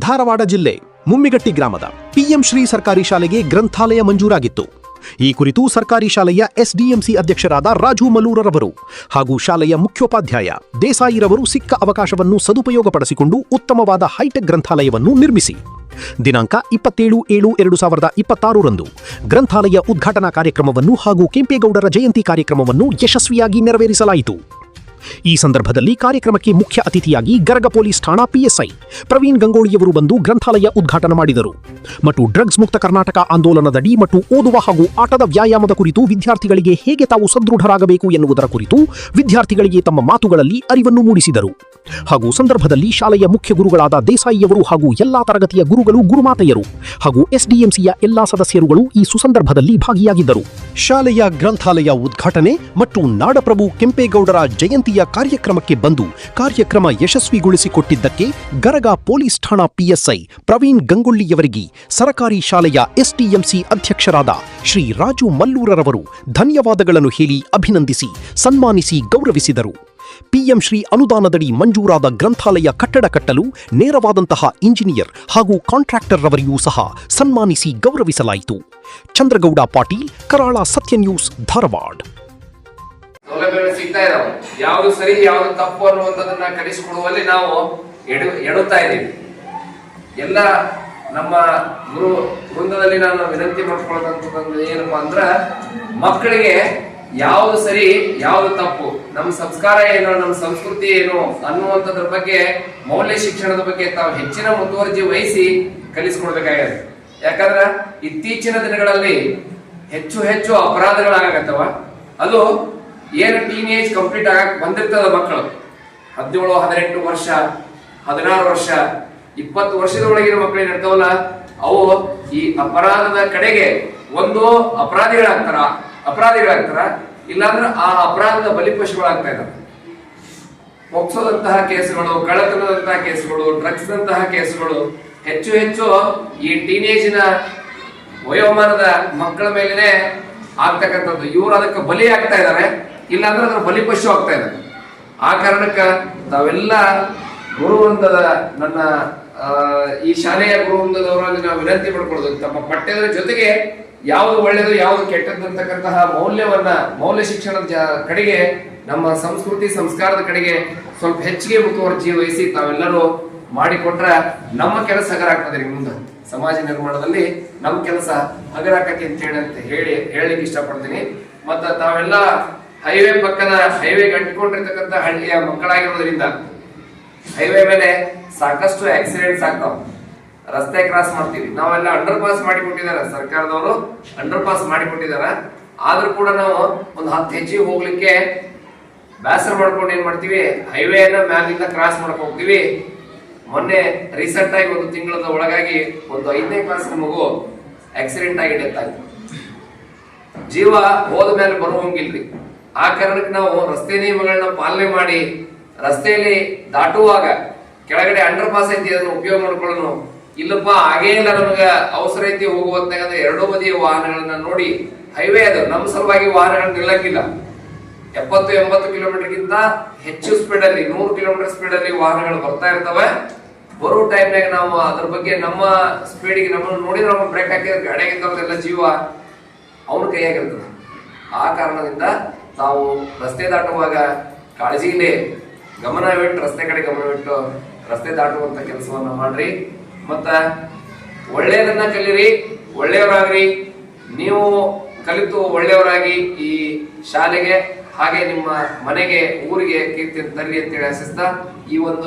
ಧಾರವಾಡ ಜಿಲ್ಲೆ ಮುಮ್ಮಿಗಟ್ಟಿ ಗ್ರಾಮದ ಪಿಎಂ ಶ್ರೀ ಸರ್ಕಾರಿ ಶಾಲೆಗೆ ಗ್ರಂಥಾಲಯ ಮಂಜೂರಾಗಿತ್ತು. ಈ ಕುರಿತು ಸರ್ಕಾರಿ ಶಾಲೆಯ ಎಸ್ಡಿಎಂಸಿ ಅಧ್ಯಕ್ಷರಾದ ರಾಜು ಮಲ್ಲೂರರವರು ಹಾಗೂ ಶಾಲೆಯ ಮುಖ್ಯೋಪಾಧ್ಯಾಯ ದೇಸಾಯಿರವರು ಸಿಕ್ಕ ಅವಕಾಶವನ್ನು ಸದುಪಯೋಗಪಡಿಸಿಕೊಂಡು ಉತ್ತಮವಾದ ಹೈಟೆಕ್ ಗ್ರಂಥಾಲಯವನ್ನು ನಿರ್ಮಿಸಿ ದಿನಾಂಕ 27/7/2026 ಗ್ರಂಥಾಲಯ ಉದ್ಘಾಟನಾ ಕಾರ್ಯಕ್ರಮವನ್ನು ಹಾಗೂ ಕೆಂಪೇಗೌಡರ ಜಯಂತಿ ಕಾರ್ಯಕ್ರಮವನ್ನು ಯಶಸ್ವಿಯಾಗಿ ನೆರವೇರಿಸಲಾಯಿತು. ಈ ಸಂದರ್ಭದಲ್ಲಿ ಕಾರ್ಯಕ್ರಮಕ್ಕೆ ಮುಖ್ಯ ಅತಿಥಿಯಾಗಿ ಗರಗ ಪೊಲೀಸ್ ಠಾಣಾ ಪಿಎಸ್ಐ ಪ್ರವೀಣ್ ಗಂಗೋಳಿಯವರು ಬಂದು ಗ್ರಂಥಾಲಯ ಉದ್ಘಾಟನೆ ಮಾಡಿದರು ಮತ್ತು ಡ್ರಗ್ಸ್ ಮುಕ್ತ ಕರ್ನಾಟಕ ಆಂದೋಲನದಡಿ ಮತ್ತು ಓದುವ ಹಾಗೂ ಆಟದ ವ್ಯಾಯಾಮದ ಕುರಿತು ವಿದ್ಯಾರ್ಥಿಗಳಿಗೆ ಹೇಗೆ ತಾವು ಸದೃಢರಾಗಬೇಕು ಎನ್ನುವುದರ ಕುರಿತು ವಿದ್ಯಾರ್ಥಿಗಳಿಗೆ ತಮ್ಮ ಮಾತುಗಳಲ್ಲಿ ಅರಿವನ್ನು ಮೂಡಿಸಿದರು. ಹಾಗೂ ಸಂದರ್ಭದಲ್ಲಿ ಶಾಲೆಯ ಮುಖ್ಯ ಗುರುಗಳಾದ ದೇಸಾಯಿಯವರು ಹಾಗೂ ಎಲ್ಲಾ ತರಗತಿಯ ಗುರುಗಳು ಗುರುಮಾತೆಯರು ಹಾಗೂ ಎಸ್ಡಿಎಂಸಿಯ ಎಲ್ಲಾ ಸದಸ್ಯರುಗಳು ಈ ಸುಸಂದರ್ಭದಲ್ಲಿ ಭಾಗಿಯಾಗಿದ್ದರು. ಶಾಲೆಯ ಗ್ರಂಥಾಲಯ ಉದ್ಘಾಟನೆ ಮತ್ತು ನಾಡಪ್ರಭು ಕೆಂಪೇಗೌಡರ ಜಯಂತಿಯ ಕಾರ್ಯಕ್ರಮಕ್ಕೆ ಬಂದು ಕಾರ್ಯಕ್ರಮ ಯಶಸ್ವಿಗೊಳಿಸಿಕೊಟ್ಟಿದ್ದಕ್ಕೆ ಗರಗ ಪೊಲೀಸ್ ಠಾಣಾ ಪಿಎಸ್ಐ ಪ್ರವೀಣ್ ಗಂಗೊಳ್ಳಿಯವರಿಗೆ ಸರಕಾರಿ ಶಾಲೆಯ ಎಸ್ಡಿಎಂಸಿ ಅಧ್ಯಕ್ಷರಾದ ಶ್ರೀ ರಾಜು ಮಲ್ಲೂರರವರು ಧನ್ಯವಾದಗಳನ್ನು ಹೇಳಿ ಅಭಿನಂದಿಸಿ ಸನ್ಮಾನಿಸಿ ಗೌರವಿಸಿದರು. ಪಿಎಂ ಶ್ರೀ ಅನುದಾನದಡಿ ಮಂಜೂರಾದ ಗ್ರಂಥಾಲಯ ಕಟ್ಟಡ ಕಟ್ಟಲು ನೇರವಾದಂತಹ ಇಂಜಿನಿಯರ್ ಹಾಗೂ ಕಾಂಟ್ರಾಕ್ಟರ್ ರವರಿಗೂ ಸಹ ಸನ್ಮಾನಿಸಿ ಗೌರವಿಸಲಾಯಿತು. ಚಂದ್ರಗೌಡ ಪಾಟೀಲ್, ಕರಾಳ ಸತ್ಯ ನ್ಯೂಸ್, ಧಾರವಾಡ. ಸೌಲಭ್ಯಗಳು ಸಿಗ್ತಾ ಇದಾವೆ. ಯಾವುದು ಸರಿ ಯಾವುದು ತಪ್ಪು ಅನ್ನುವಂಥದ್ದನ್ನ ಕಲಿಸಿಕೊಡುವಲ್ಲಿ ನಾವು ಎಡುತ್ತಾ ಇದ್ದೀವಿ. ಎಲ್ಲ ನಮ್ಮ ಗುರು ವೃಂದದಲ್ಲಿ ನಾನು ವಿನಂತಿ ಮಾಡ್ಕೊಳ್ಳೋದಂತದ್ದು ಏನಪ್ಪಾ ಅಂದ್ರ, ಮಕ್ಕಳಿಗೆ ಯಾವುದು ಸರಿ ಯಾವುದು ತಪ್ಪು, ನಮ್ಮ ಸಂಸ್ಕಾರ ಏನು, ನಮ್ಮ ಸಂಸ್ಕೃತಿ ಏನು ಅನ್ನುವಂಥದ್ರ ಬಗ್ಗೆ, ಮೌಲ್ಯ ಶಿಕ್ಷಣದ ಬಗ್ಗೆ ತಾವು ಹೆಚ್ಚಿನ ಮುತುವರ್ಜಿ ವಹಿಸಿ ಕಲಿಸ್ಕೊಡ್ಬೇಕಾಗಿದೆ. ಯಾಕಂದ್ರ ಇತ್ತೀಚಿನ ದಿನಗಳಲ್ಲಿ ಹೆಚ್ಚು ಹೆಚ್ಚು ಅಪರಾಧಗಳಾಗತ್ತವ. ಅದು ಏನು ಟೀನೇಜ್ ಕಂಪ್ಲೀಟ್ ಆಗಕ್ ಬಂದಿರ್ತದ ಮಕ್ಕಳು, 17, 18 ವರ್ಷ, 16 ವರ್ಷ, 20 ವರ್ಷದ ಒಳಗಿನ ಮಕ್ಕಳು ಏನಿರ್ತಾವಲ್ಲ, ಅವು ಈ ಅಪರಾಧದ ಕಡೆಗೆ ಒಂದು ಅಪರಾಧಿಗಳಾಗ್ತಾರ, ಇಲ್ಲಾಂದ್ರೆ ಆ ಅಪರಾಧದ ಬಲಿಪಶುಗಳಾಗ್ತಾ ಇದ್ದಾರೆ. ಪೋಕ್ಸೋದಂತಹ ಕೇಸುಗಳು, ಕಳ್ಳತನದಂತಹ ಕೇಸುಗಳು, ಡ್ರಗ್ಸ್ ದಂತಹ ಕೇಸುಗಳು ಹೆಚ್ಚು ಹೆಚ್ಚು ಈ ಟೀನೇಜಿನ ವಯೋಮಾನದ ಮಕ್ಕಳ ಮೇಲೆನೆ ಆಗ್ತಕ್ಕಂಥದ್ದು. ಇವರು ಅದಕ್ಕೆ ಬಲಿ ಆಗ್ತಾ ಇದ್ದಾರೆ, ಇಲ್ಲಾಂದ್ರೆ ಅದ್ರ ಬಲಿಪಶು ಆಗ್ತಾ ಇದ್ದಾರೆ. ಆ ಕಾರಣಕ್ಕ ತಾವೆಲ್ಲ ಗುರುವೃಂದದ, ನನ್ನ ಈ ಶಾಲೆಯ ಗುರುವೃಂದದವರಲ್ಲಿ ನಾವು ವಿನಂತಿ ಮಾಡ್ಕೊಳ್ಳೋದು, ತಮ್ಮ ಪಠ್ಯದ ಜೊತೆಗೆ ಯಾವುದು ಒಳ್ಳೆಯದು ಯಾವುದು ಕೆಟ್ಟದ್ದು ಅಂತಕ್ಕಂತಹ ಮೌಲ್ಯ ಶಿಕ್ಷಣದ ಕಡೆಗೆ, ನಮ್ಮ ಸಂಸ್ಕೃತಿ ಸಂಸ್ಕಾರದ ಕಡೆಗೆ ಸ್ವಲ್ಪ ಹೆಚ್ಚಿಗೆ ಮುತುವರ್ಜಿ ವಹಿಸಿ ತಾವೆಲ್ಲರೂ ಮಾಡಿಕೊಟ್ರೆ ನಮ್ಮ ಕೆಲಸ ಹಗರ ಆಗ್ತದೆ. ಮುಂದೆ ಸಮಾಜ ನಿರ್ಮಾಣದಲ್ಲಿ ನಮ್ಮ ಕೆಲಸ ಹಗರ ಆಕತಿ ಅಂತ ಹೇಳಲಿಕ್ಕೆ ಇಷ್ಟಪಡ್ತೀನಿ. ಮತ್ತ ತಾವೆಲ್ಲ ಹೈವೇ ಪಕ್ಕದ ಹೈವೇಗೆ ಅಂಟಿಕೊಂಡಿರ್ತಕ್ಕಂಥ ಹಳ್ಳಿಯ ಮಕ್ಕಳಾಗಿರೋದ್ರಿಂದ ಹೈವೇ ಮೇಲೆ ಸಾಕಷ್ಟು ಆಕ್ಸಿಡೆಂಟ್ಸ್ ಆಗ್ತಾವ. ರಸ್ತೆ ಕ್ರಾಸ್ ಮಾಡ್ತೀವಿ, ನಾವೆಲ್ಲ ಅಂಡರ್ ಪಾಸ್ ಮಾಡಿಕೊಟ್ಟಿದ್ದಾರೆ, ಸರ್ಕಾರದವರು ಅಂಡರ್ ಪಾಸ್ ಮಾಡಿಕೊಟ್ಟಿದ್ದಾರೆ. ಆದ್ರೂ ಕೂಡ ನಾವು ಒಂದು 10 ಹೆಜ್ಜೆ ಹೋಗ್ಲಿಕ್ಕೆ ಬೇಸರ ಮಾಡ್ಕೊಂಡು ಏನ್ ಮಾಡ್ತೀವಿ, ಹೈವೇನ ಮ್ಯಾಲಿಂದ ಕ್ರಾಸ್ ಮಾಡಕ್ ಹೋಗ್ತೀವಿ. ಮೊನ್ನೆ ರೀಸೆಂಟ್ ಆಗಿ 1 ತಿಂಗಳದ ಒಳಗಾಗಿ ಒಂದು 5ನೇ ಕ್ಲಾಸ್ ಮಗು ಆಕ್ಸಿಡೆಂಟ್ ಆಗಿ ಡೆತ್ ಆಯ್ತು. ಜೀವ ಹೋದ ಮೇಲೆ ಬರುವಂಗಿಲ್ರಿ. ಆ ಕಾರಣಕ್ಕೆ ನಾವು ರಸ್ತೆ ನಿಯಮಗಳನ್ನ ಪಾಲನೆ ಮಾಡಿ ರಸ್ತೆಯಲ್ಲಿ ದಾಟುವಾಗ ಕೆಳಗಡೆ ಅಂಡರ್ ಪಾಸ್ ಐತಿ, ಅದನ್ನು ಉಪಯೋಗ ಮಾಡ್ಕೊಳ್ಳೋಣ. ಇಲ್ಲಪ್ಪ ಹಾಗೇ ಇಲ್ಲ, ನಮ್ಗೆ ಅವಸರ ಐತಿ ಹೋಗುವಂತಾಗ ಎರಡೂ ಬದಿಯ ವಾಹನಗಳನ್ನ ನೋಡಿ, ಹೈವೇ ಅದು ನಮ್ಮ ಸಲುವಾಗಿ ವಾಹನಗಳನ್ನ ನಿಲ್ಲಕ್ಕಿಲ್ಲ. 70-80 ಕಿಲೋಮೀಟರ್ಗಿಂತ ಹೆಚ್ಚು ಸ್ಪೀಡ್ ಅಲ್ಲಿ, 100 ಕಿಲೋಮೀಟರ್ ಸ್ಪೀಡ್ ಅಲ್ಲಿ ವಾಹನಗಳು ಬರ್ತಾ ಇರ್ತವೆ. ಬರೋ ಟೈಮ್ನಾಗ ನಾವು ಅದ್ರ ಬಗ್ಗೆ ನಮ್ಮ ಸ್ಪೀಡಿಗೆ ನಮ್ಮನ್ನು ನೋಡಿದ್ರೆ ನಮ್ಮ ಬ್ರೇಕ್ ಹಾಕಿದ್ರೆ ಗಾಡಿಯಾಗಿದ್ದವ್ರದೆಲ್ಲ ಜೀವ ಅವ್ರ ಕೈಯಾಗಿರ್ತದೆ. ಆ ಕಾರಣದಿಂದ ತಾವು ರಸ್ತೆ ದಾಟುವಾಗ ಕಾಳಜಿயிலே ಗಮನವಿಟ್ಟು, ರಸ್ತೆ ಕಡೆ ಗಮನವಿಟ್ಟು ರಸ್ತೆ ದಾಟುವಂತ ಕೆಲಸವನ್ನ ಮಾಡ್ರಿ. ಮತ್ತ ಒಳ್ಳೆಯದನ್ನ ಕಲೀರಿ, ಒಳ್ಳೆಯವರಾಗ್ರಿ. ನೀವು ಕಲಿತು ಒಳ್ಳೆಯವರಾಗಿ ಈ ಶಾಲೆಗೆ ಹಾಗೆ ನಿಮ್ಮ ಮನೆಗೆ, ಊರಿಗೆ ಕೀರ್ತಿ ತರಲಿ ಅಂತೇಳಿ ಆಶಿಸ್ತಾ ಈ ಒಂದು